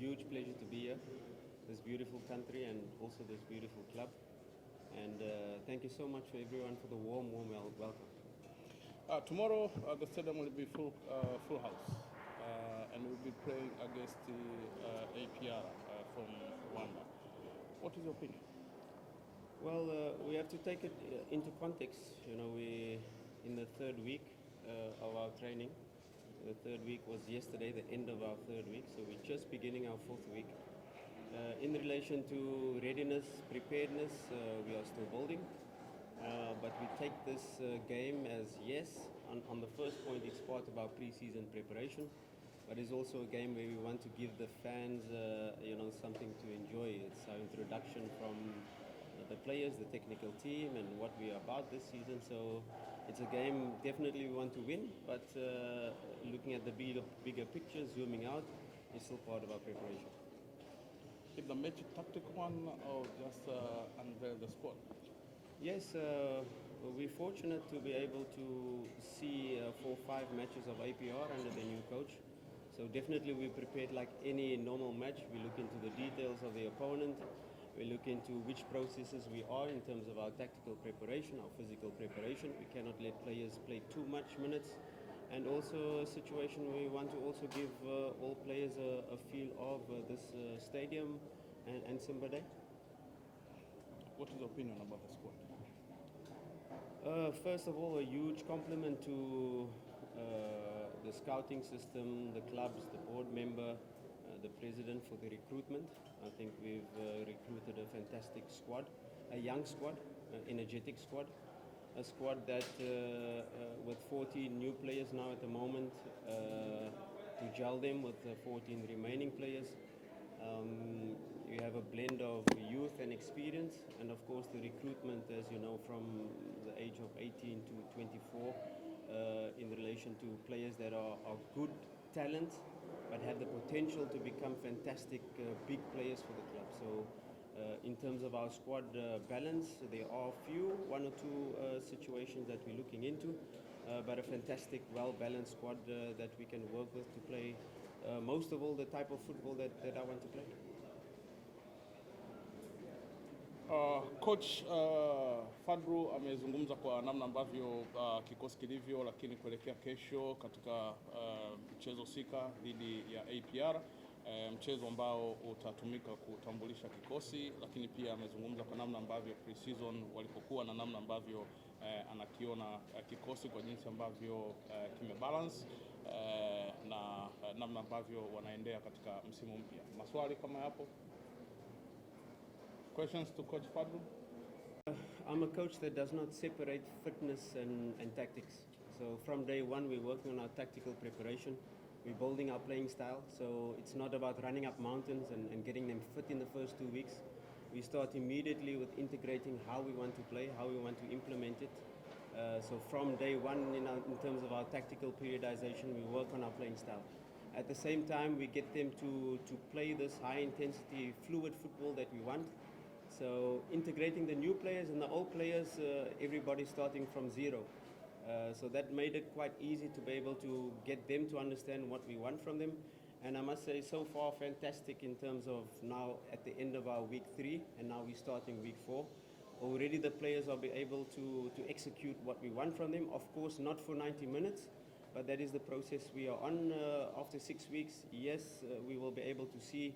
huge pleasure to be here, this beautiful country and also this beautiful club. And thank you so much for everyone for the warm welcome. Tomorrow, the stadium will be full house, and we'll be playing against the APR from Rwanda. What is your opinion? Well, we have to take it into context. You know, we in the third week of our training. The third week was yesterday, the end of our third week, so we're just beginning our fourth week. In relation to readiness, preparedness, we are still building. But we take this game as yes. On the first point, it's part of our pre-season preparation, but it's also a game where we want to give the fans, something to enjoy. It's our introduction from the players, the technical team, and what we are about this season. So it's a game definitely we want to win, but looking at the bigger picture, zooming out, is still part of our preparation. Is the match a tactical one or just unveil the squad? Yes, we're fortunate to be able to see 4 or 5 matches of APR under the new coach. So definitely we prepared like any normal match. We look into the details of the opponent. We look into which processes we are in terms of our tactical preparation, our physical preparation. We cannot let players play too much minutes. And also a situation where we want to also give all players a feel of this stadium and Simba Day. What is your opinion about the squad? First of all, a huge compliment to the scouting system, the clubs, the board member, the president for the recruitment. I think we've recruited a fantastic squad, a young squad, an energetic squad, a squad that with 14 new players now at the moment, to gel them with the 14 remaining players. You have a blend of youth and experience, and of course the recruitment, as you know, from the age of 18 to 24, in relation to players that are good talent, but have the potential to become fantastic big players for the club. So in terms of our squad balance, there are one or two situations that we're looking into, but a fantastic, well-balanced squad that we can work with to play most of all the type of football that I want to play. Coach Fadru amezungumza kwa namna ambavyo kikosi kilivyo, lakini kuelekea kesho katika mchezo sika dhidi ya APR, mchezo ambao utatumika kutambulisha kikosi, lakini pia amezungumza kwa namna ambavyo pre-season walipokuwa na namna ambavyo anakiona kikosi kwa jinsi ambavyo kimebalance na namna ambavyo wanaendea katika msimu mpya. Maswali kama yapo? Questions to Coach Fadru? I'm a coach that does not separate fitness and tactics. So from day one, we're working on our tactical preparation. We're building our playing style. So it's not about running up mountains and getting them fit in the first 2 weeks. We start immediately with integrating how we want to play, how we want to implement it. So from day one, in terms of our tactical periodization, we work on our playing style. At the same time, we get them to play this high-intensity, fluid football that we want. So integrating the new players and the old players, everybody starting from zero. So that made it quite easy to be able to get them to understand what we want from them. And I must say, so far, fantastic in terms of now at the end of our week 3, and now we're starting week 4. Already the players will be able to execute what we want from them. Of course, not for 90 minutes, but that is the process we are on. After 6 weeks, yes, we will be able to see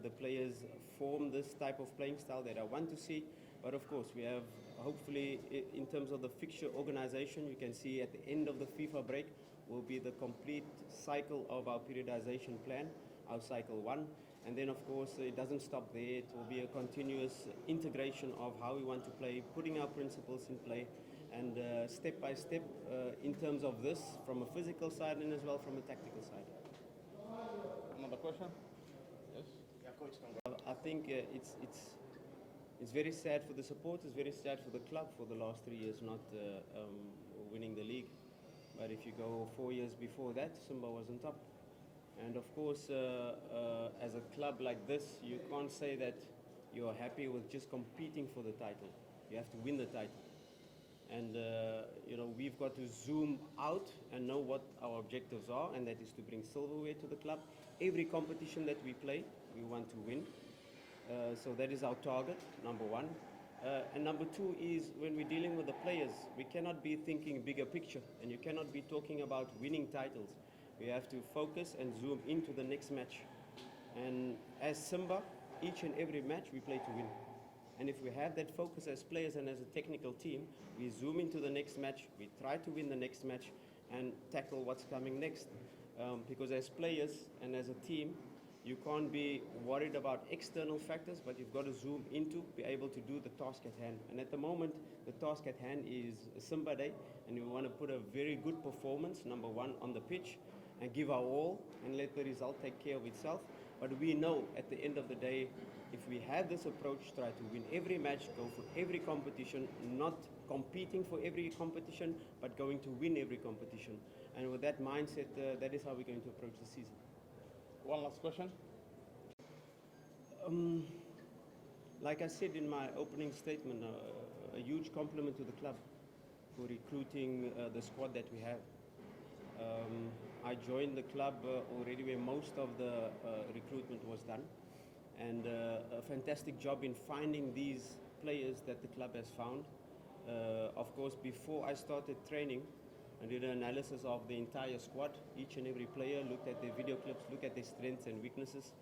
the players form this type of playing style that I want to see. But of course, we have, hopefully, in terms of the fixture organization, you can see at the end of the FIFA break will be the complete cycle of our periodization plan, our cycle 1. And then, of course, it doesn't stop there. It will be a continuous integration of how we want to play, putting our principles in play, and step by step in terms of this, from a physical side and as well from a tactical side. Another question? Yes? Yeah, Coach. I think it's very sad for the supporters, very sad for the club for the last 3 years not winning the league. But if you go 4 years before that, Simba was on top. And of course, as a club like this, you can't say that you're happy with just competing for the title. You have to win the title. And we've got to zoom out and know what our objectives are, and that is to bring silverware to the club. Every competition that we play, we want to win. So that is our target, number one. And number two is when we're dealing with the players, we cannot be thinking bigger picture, and you cannot be talking about winning titles. We have to focus and zoom into the next match. And as Simba, each and every match we play to win. And if we have that focus as players and as a technical team, we zoom into the next match, we try to win the next match and tackle what's coming next. Because as players and as a team, you can't be worried about external factors, but you've got to zoom into, be able to do the task at hand. And at the moment, the task at hand is Simba Day, and we want to put a very good performance, number one, on the pitch, and give our all, and let the result take care of itself. But we know at the end of the day, if we have this approach, try to win every match, go for every competition, not competing for every competition, but going to win every competition. And with that mindset, that is how we're going to approach the season. One last question. Like I said in my opening statement, a huge compliment to the club for recruiting the squad that we have. I joined the club already where most of the recruitment was done, and a fantastic job in finding these players that the club has found. Of course, before I started training, I did an analysis of the entire squad, each and every player, looked at their video clips, looked at their strengths and weaknesses.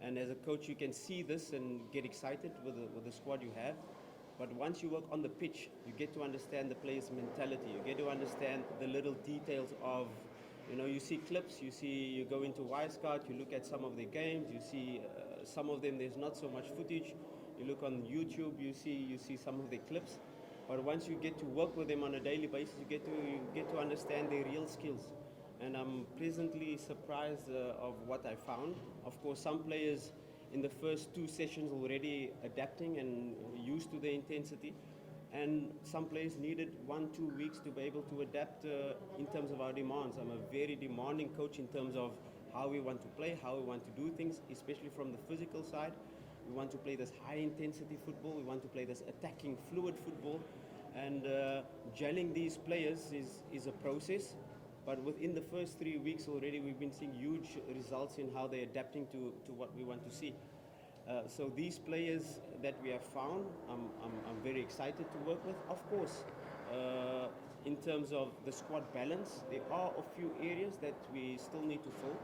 And as a coach, you can see this and get excited with the squad you have. But once you work on the pitch, you get to understand the player's mentality. You get to understand the little details of, you see clips, you go into Wisecout, you look at some of their games, you see some of them there's not so much footage. You look on YouTube, you see some of their clips. But once you get to work with them on a daily basis, you get to understand their real skills. And I'm pleasantly surprised of what I found. Of course, some players in the first 2 sessions already adapting and used to the intensity. And some players needed 1-2 weeks to be able to adapt in terms of our demands. I'm a very demanding coach in terms of how we want to play, how we want to do things, especially from the physical side. We want to play this high-intensity football. We want to play this attacking, fluid football. And gelling these players is a process. But within the first 3 weeks already, we've been seeing huge results in how they're adapting to what we want to see. So these players that we have found, I'm very excited to work with. Of course, in terms of the squad balance, there are a few areas that we still need to fill,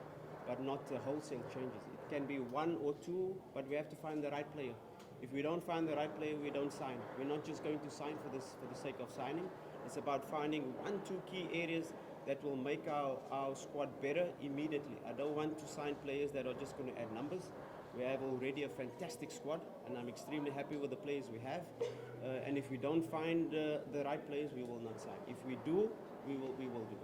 but not wholesale changes. It can be 1 or 2, but we have to find the right player. If we don't find the right player, we don't sign. We're not just going to sign for the sake of signing. It's about finding 1-2 key areas that will make our squad better immediately. I don't want to sign players that are just going to add numbers. We have already a fantastic squad, and I'm extremely happy with the players we have. And if we don't find the right players, we will not sign. If we do, we will do.